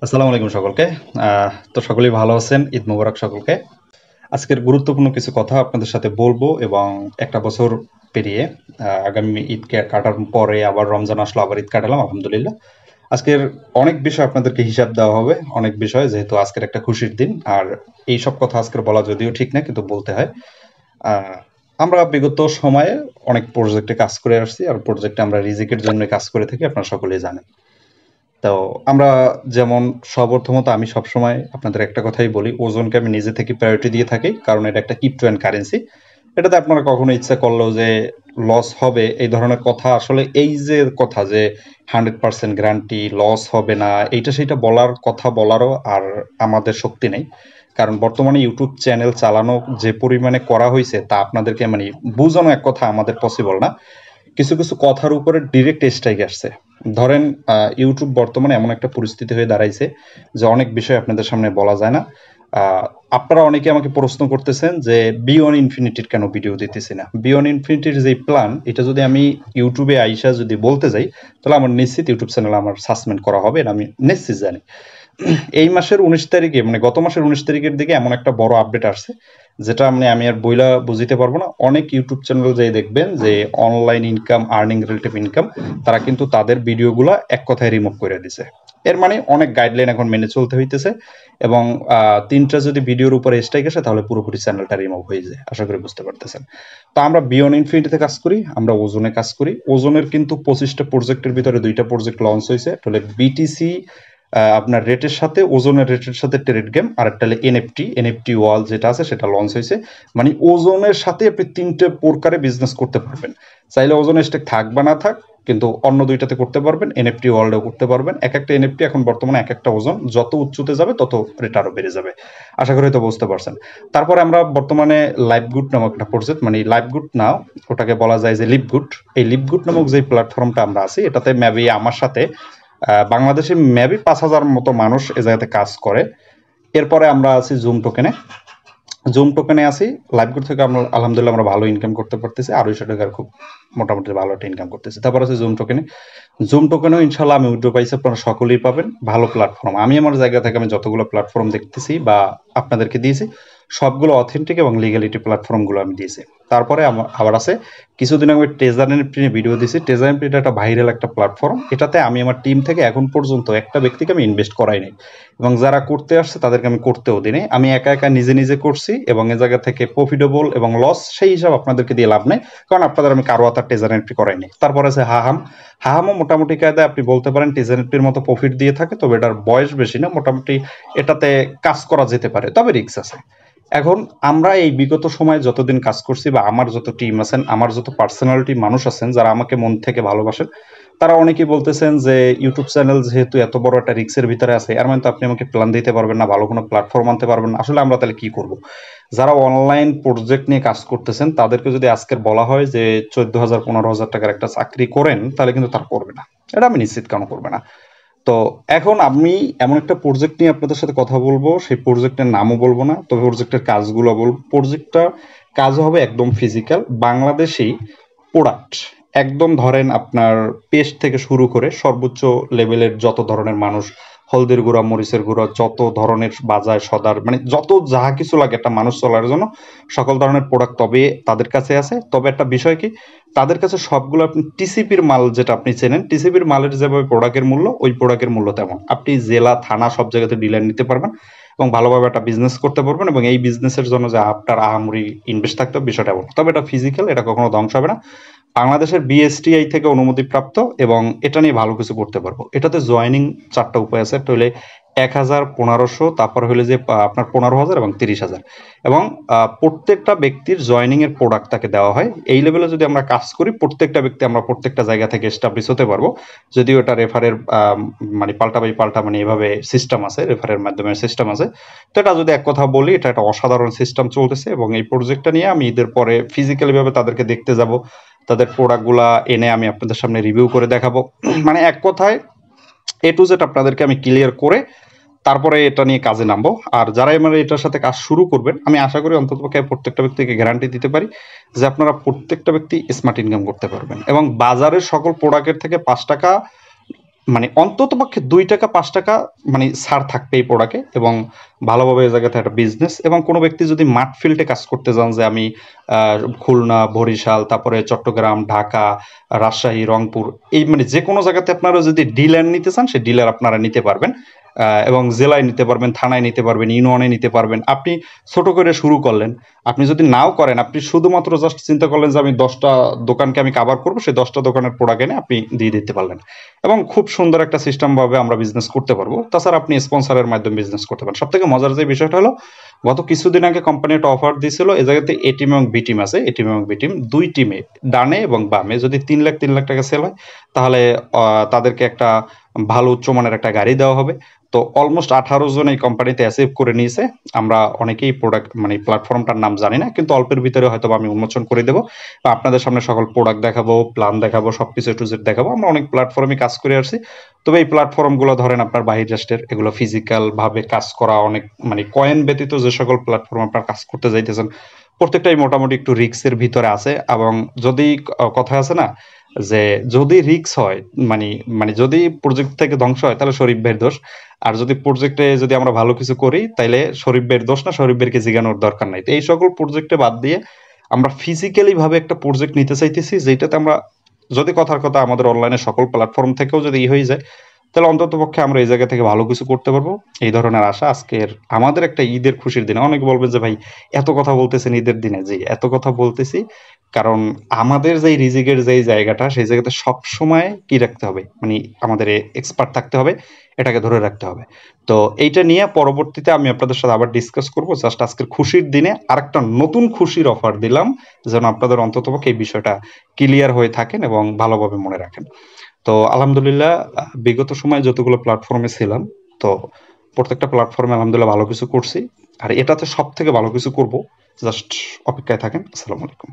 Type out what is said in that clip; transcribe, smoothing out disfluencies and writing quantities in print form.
আসসালামু আলাইকুম সকলকে। তো সকলেই ভালো আছেন। ঈদ মোবারক সকলকে। আজকের গুরুত্বপূর্ণ কিছু কথা আপনাদের সাথে বলবো এবং একটা বছর পেরিয়ে আগামী ঈদ কাটার পরে আবার রমজান আসলো, আবার ঈদ কাটালাম আলহামদুলিল্লাহ। আজকের অনেক বিষয় আপনাদেরকে হিসাব দেওয়া হবে, অনেক বিষয়, যেহেতু আজকের একটা খুশির দিন। আর এই সব কথা আজকের বলা যদিও ঠিক না, কিন্তু বলতে হয়। আহ, আমরা বিগত সময়ে অনেক প্রজেক্টে কাজ করে আসছি, আর প্রজেক্টে আমরা রিজিকের জন্য কাজ করে থাকি, আপনারা সকলেই জানেন। তো আমরা যেমন সর্বপ্রথমত আমি সবসময় আপনাদের একটা কথাই বলি, ওজনকে আমি নিজে থেকে প্রায়োরিটি দিয়ে থাকি, কারণ এটা একটা ক্রিপ্টো অ্যান্ড কারেন্সি। এটাতে আপনারা কখনো ইচ্ছা করলেও যে লস হবে এই ধরনের কথা, আসলে এই যে কথা যে 100% গ্যারান্টি লস হবে না, এইটা সেটা বলার কথা বলারও আর আমাদের শক্তি নেই। কারণ বর্তমানে ইউটিউব চ্যানেল চালানো যে পরিমাণে করা হয়েছে তা আপনাদেরকে মানে বোঝানো এক কথা আমাদের পসিবল না। কিছু কিছু কথার উপরে ডিরেক্ট স্ট্রাইক আসছে। ধরেন ইউটিউব বর্তমানে এমন একটা পরিস্থিতি হয়ে দাঁড়াইছে যে অনেক বিষয় আপনাদের সামনে বলা যায় না। আহ, আপনারা অনেকে আমাকে প্রশ্ন করতেছেন যে বিয়ন ইনফিনিটির কেন ভিডিও দিতেছি না। বিয়ন ইনফিনিটির যে প্ল্যান, এটা যদি আমি ইউটিউবে আইসা যদি বলতে যাই, তাহলে আমার নিশ্চিত ইউটিউব চ্যানেল আমার সাসপেন্ড করা হবে, এটা আমি নিশ্চিত জানি। এই মাসের 19 তারিখে, মানে গত মাসের 19 তারিখের দিকে এমন একটা বড় আপডেট আসছে, যেটা মানে আমি আর বইলা বুঝিতে পারবো না। অনেক ইউটিউব চ্যানেল যে দেখবেন যে online income, earning relative income, তারা কিন্তু তাদের ভিডিওগুলো এক কথায় রিমুভ করে দিছে। এর মানে অনেক গাইডলাইন এখন মেনে চলতে হইতেছে। এবং তিনটা যদি ভিডিওর উপরে স্ট্রাইক আসে, তাহলে পুরোপুরি চ্যানেলটা রিমুভ হয়ে যায়, আশা করি বুঝতে পারতেছেন। তো আমরা বিয়ন্ড ইনফিনিটিতে কাজ করি, আমরা ওজনে কাজ করি। ওজনের কিন্তু 25টা প্রজেক্টের ভিতরে 2টা প্রজেক্ট লঞ্চ হয়েছে, তাহলে বিটিসি আপনার রেটের সাথে, ওজনের রেটের সাথে ট্রেড গেম, আর একটা হলে এনএফটি ওয়াল যেটা আছে সেটা লঞ্চ হয়েছে। মানে ওজনের সাথে আপনি তিনটে প্রকারে বিজনেস করতে পারবেন। চাইলে ওজন স্টেক থাক বা না থাক, কিন্তু অন্য দুইটাতে করতে পারবেন, এনএফটি ওয়ার্ল্ডেও করতে পারবেন। এক একটা এনএফটি এখন বর্তমানে এক একটা ওজন যত উচ্চতে যাবে তত রেট আরো বেড়ে যাবে। আশা করি হয়তো বুঝতে পারছেন। তারপরে আমরা বর্তমানে লাইভগুড নামক একটা প্রজেক্ট, মানে লাইভগুড না, ওটাকে বলা যায় যে লিভগুড। এই লিভগুড নামক যে প্ল্যাটফর্মটা আমরা আছি, এটাতে মেবি আমার সাথে বাংলাদেশে মেবি 5,000 মতো মানুষ এ জায়গাতে কাজ করে। এরপরে আমরা আছি জুম টোকেনে আছি। লাইভগুড থেকে আমরা আলহামদুলিল্লাহ আমরা ভালো ইনকাম করতে পারতেছি, 250 টাকার খুব মোটামুটি ভালো একটা ইনকাম করতেছি। তারপর আছে জুম টোকেনেও ইনশাল্লাহ আমি উইথড্র পাইছি, আপনারা সকলেই পাবেন। ভালো প্ল্যাটফর্ম, আমি আমার জায়গা থেকে আমি যতগুলো প্ল্যাটফর্ম দেখতেছি বা আপনাদেরকে দিয়েছি, সবগুলো অথেন্টিক এবং লিগ্যালিটি প্ল্যাটফর্মগুলো আমি দিয়েছি। তারপরে আবার আছে, কিছুদিন আগে ট্রেজার এনএফটি নিয়ে ভিডিও দিয়েছি। ট্রেজার এনএফটি একটা ভাইরাল একটা প্ল্যাটফর্ম, এটাতে আমি আমার টিম থেকে এখন পর্যন্ত একটা ব্যক্তিকে আমি ইনভেস্ট করাই নাই, এবং যারা করতে আসছে তাদেরকে আমি করতেও দিই নাই। আমি একা একা নিজে নিজে করছি, এবং এ জায়গা থেকে প্রফিটেবল এবং লস সেই হিসাব আপনাদেরকে দিয়ে লাভ নেই, কারণ আপনাদের আমি কারো হাতে ট্রেজার এন্ট্রি করাই নাই। তারপর আছে হাহামও মোটামুটি কায়দায় আপনি বলতে পারেন ট্রেজার এন্ট্রির মতো প্রফিট দিয়ে থাকে, তবে এটার বয়স বেশি না, মোটামুটি এটাতে কাজ করা যেতে পারে, তবে রিস্ক আছে। এখন আমরা এই বিগত সময়ে যতদিন কাজ করছি, বা আমার যত টিম আছেন, আমার যত পার্সোনালিটি মানুষ আছেন যারা আমাকে মন থেকে ভালোবাসেন, তারা অনেকেই বলতেছেন যে ইউটিউব চ্যানেল যেহেতু এত বড় একটা রিস্কের ভিতরে আছে, এর মানে তো আপনি আমাকে প্ল্যান দিতে পারবেন না, ভালো কোনো প্ল্যাটফর্ম আনতে পারবেন না। আসলে আমরা তাহলে কি করব? যারা অনলাইন প্রজেক্ট নিয়ে কাজ করতেছেন তাদেরকে যদি আজকের বলা হয় যে 14,000 15,000 টাকার একটা চাকরি করেন, তাহলে কিন্তু তার করবে না। এটা আমি নিশ্চিত কেন করবে না। তো এখন আমি এমন একটা প্রজেক্ট নিয়ে আপনাদের সাথে কথা বলবো, সেই প্রজেক্টের নামও বলবো না, তবে প্রজেক্টের কাজগুলো বলবো। প্রজেক্টটা কাজ হবে একদম ফিজিক্যাল বাংলাদেশি প্রোডাক্ট। একদম ধরেন আপনার পেস্ট থেকে শুরু করে সর্বোচ্চ লেভেলের যত ধরনের মানুষ, হলদের গুঁড়া, মরিচের গুঁড়া, যত ধরনের বাজার সদার, মানে যত যাহা কিছু লাগে একটা মানুষ চলার জন্য, সকল ধরনের প্রোডাক্ট তবে তাদের কাছে আছে। তবে একটা বিষয় কি, তাদের কাছে সবগুলো আপনি টিসিপির মাল, যেটা আপনি চেনেন, টিসিপির মালের যেভাবে প্রোডাক্টের মূল্য, ওই প্রোডাক্টের মূল্য তেমন। আপনি জেলা, থানা সব জায়গাতে ডিলার নিতে পারবেন এবং ভালোভাবে একটা বিজনেস করতে পারবেন, এবং এই বিজনেসের জন্য যে আপনার আহামরি ইনভেস্ট থাকতে হবে বিষয়টা এমন। তবে এটা ফিজিক্যাল, এটা কখনো ধ্বংস হবে না। বাংলাদেশের বিএসটিআই থেকে অনুমতিপ্রাপ্ত, এবং এটা নিয়ে ভালো কিছু করতে পারবো। এটাতে জয়েনিং 4টা উপায় আছে, একটা হলে 1,000, 1,500, তারপর হলে যে আপনার 15,000 এবং 30,000। এবং প্রত্যেকটা ব্যক্তির জয়েনিং এর প্রোডাক্ট তাকে দেওয়া হয়। এই লেভেলে যদি আমরা কাজ করি, প্রত্যেকটা ব্যক্তি আমরা প্রত্যেকটা জায়গা থেকে এস্টাবলিশ হতে পারবো। যদিও এটা রেফারের মানে পাল্টা বাই পাল্টা, মানে এভাবে সিস্টেম আছে, রেফারের মাধ্যমে সিস্টেম আছে। তো এটা যদি এক কথা বলি, এটা একটা অসাধারণ সিস্টেম চলতেছে, এবং এই প্রজেক্টটা নিয়ে আমি ঈদের পরে ফিজিক্যালি ভাবে তাদেরকে দেখতে যাব, তাদের প্রোডাক্টগুলা এনে আমি আপনাদের সামনে রিভিউ করে দেখাবো। মানে এক কথায় এ টু জেড আপনাদেরকে আমি ক্লিয়ার করে তারপরে এটা নিয়ে কাজে নামবো। আর যারাই মানে এটার সাথে কাজ শুরু করবেন, আমি আশা করি অন্ততপক্ষে প্রত্যেকটা ব্যক্তিকে গ্যারান্টি দিতে পারি যে আপনারা প্রত্যেকটা ব্যক্তি স্মার্ট ইনকাম করতে পারবেন, এবং বাজারের সকল প্রোডাক্টের থেকে 5 টাকা মানে অন্ততপক্ষে ৳২ ৳৫ মানে ছাড় থাকবে এই প্রোডাক্টে, এবং ভালোভাবে এই জায়গাতে একটা বিজনেস, এবং কোনো ব্যক্তি যদি মাঠ ফিল্ডে কাজ করতে যান, যে আমি আ খুলনা, বরিশাল, তারপরে চট্টগ্রাম, ঢাকা, রাজশাহী, রংপুর, এই মানে যেকোনো জায়গাতে আপনারা যদি ডিলার নিতে চান, সেই ডিলার আপনারা নিতে পারবেন। এবং জেলায় নিতে পারবেন, থানায় নিতে পারবেন, ইউনিয়নে নিতে পারবেন। আপনি ছোট করে শুরু করলেন। আপনি যদি নাও করেন, আপনি শুধুমাত্র জাস্ট চিন্তা করলেন যে আমি ১০টা দোকানকে আমি কাভার করব, সেই ১০টা দোকানের প্রোডাক্ট এনে আপনি দিয়ে দিতে পারলেন। এবং খুব সুন্দর একটা সিস্টেম ভাবে আমরা বিজনেস করতে পারবো। তাছাড়া আপনি স্পন্সরের মাধ্যমে বিজনেস করতে পারেন। সবথেকে মজার যে বিষয়টা হলো, গত কিছুদিন আগে কোম্পানি একটা অফার দিয়েছিল। এই জায়গাতে এ টিম এবং বি টিম আছে। এ টিম এবং বি টিম ২ টিমে, ডানে এবং বামে যদি ৩ লাখ টাকা সেল হয়, তাহলে তাদেরকে একটা ভালো উচ্চমানের একটা গাড়ি দেওয়া হবে। তো অলমোস্ট ১৮ জন এই কোম্পানিতে অ্যাচিভ করে নিয়েছে। আমরা অনেকেই প্রোডাক্ট মানে প্ল্যাটফর্মটার নাম জানি না, কিন্তু অল্পের ভিতরে হয়তো আমি উন্মোচন করে দেবো। বা আপনাদের সামনে সকল প্রোডাক্ট দেখাবো, প্ল্যান দেখাবো, সবকিছু টু জেড দেখাবো। আমরা অনেক প্ল্যাটফর্মে কাজ করে আসছি। তবে এই প্ল্যাটফর্মগুলো ধরেন আপনার বাহির রাষ্ট্রের, এগুলো ফিজিক্যাল ভাবে কাজ করা অনেক, মানে কয়েন ব্যতীত যে সকল প্ল্যাটফর্ম আপনার কাজ করতে যাইতেছেন, প্রত্যেকটাই মোটামুটি একটু রিস্কের ভিতরে আছে। এবং যদি কথা আছে না, যে যদি রিস্ক হয়, মানে মানে যদি প্রজেক্ট থেকে ধ্বংস হয়, তাহলে শরীফ ভাইয়ের দোষ। আর যদি প্রজেক্টে যদি আমরা ভালো কিছু করি, তাইলে শরীফ ভাইয়ের দোষ না, শরীফ ভাইকে জিগানোর দরকার নাই। তো এই সকল প্রজেক্টে বাদ দিয়ে আমরা ফিজিক্যালি ভাবে একটা প্রজেক্ট নিতে চাইতেছি, যেটাতে আমরা, যদি কথার কথা আমাদের অনলাইনে সকল প্ল্যাটফর্ম থেকেও যদি হয়ে যায়, তাহলে অন্ততপক্ষে আমরা এই জায়গা থেকে ভালো কিছু করতে পারবো। এই ধরনের আশা আজকের আমাদের একটা ঈদের খুশির দিনে। অনেকে বলবেন যে ভাই এত কথা বলতেছেন ঈদের দিনে। জি, এত কথা বলতেছি কারণ আমাদের যেই রিজিকের যেই জায়গাটা, সেই জায়গাতে সবসময় কি রাখতে হবে, মানে আমাদের এক্সপার্ট থাকতে হবে, এটাকে ধরে রাখতে হবে। তো এইটা নিয়ে পরবর্তীতে আমি আপনাদের সাথে আবার ডিসকাস করব। জাস্ট আজকের খুশির দিনে আরেকটা নতুন খুশির অফার দিলাম, যেন আপনাদের অন্ততপক্ষে এই বিষয়টা ক্লিয়ার হয়ে থাকেন এবং ভালোভাবে মনে রাখেন। তো আলহামদুলিল্লাহ, বিগত সময়ে যতগুলো প্ল্যাটফর্মে ছিলাম, তো প্রত্যেকটা প্ল্যাটফর্মে আলহামদুলিল্লাহ ভালো কিছু করছি। আর এটাতে সবথেকে ভালো কিছু করব। জাস্ট অপেক্ষায় থাকেন। আসসালামু আলাইকুম।